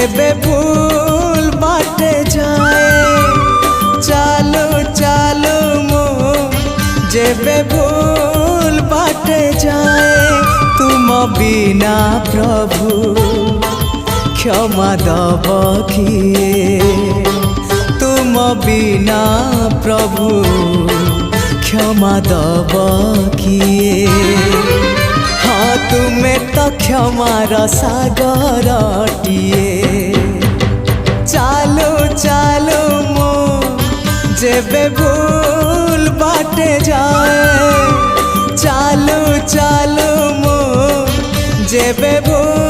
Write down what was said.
जेबे भूल बाटे जाए चालो चालो मो जेबे भूल बाटे जाए तुम बिना प्रभु क्षमा दब किए तुम बिना प्रभु क्षमा दब किए हाँ तुम्हें तो क्षमार सागरटिए चालो चालो मो जेबे भूल बाटे जाए चालो चालो मो जेबे भूल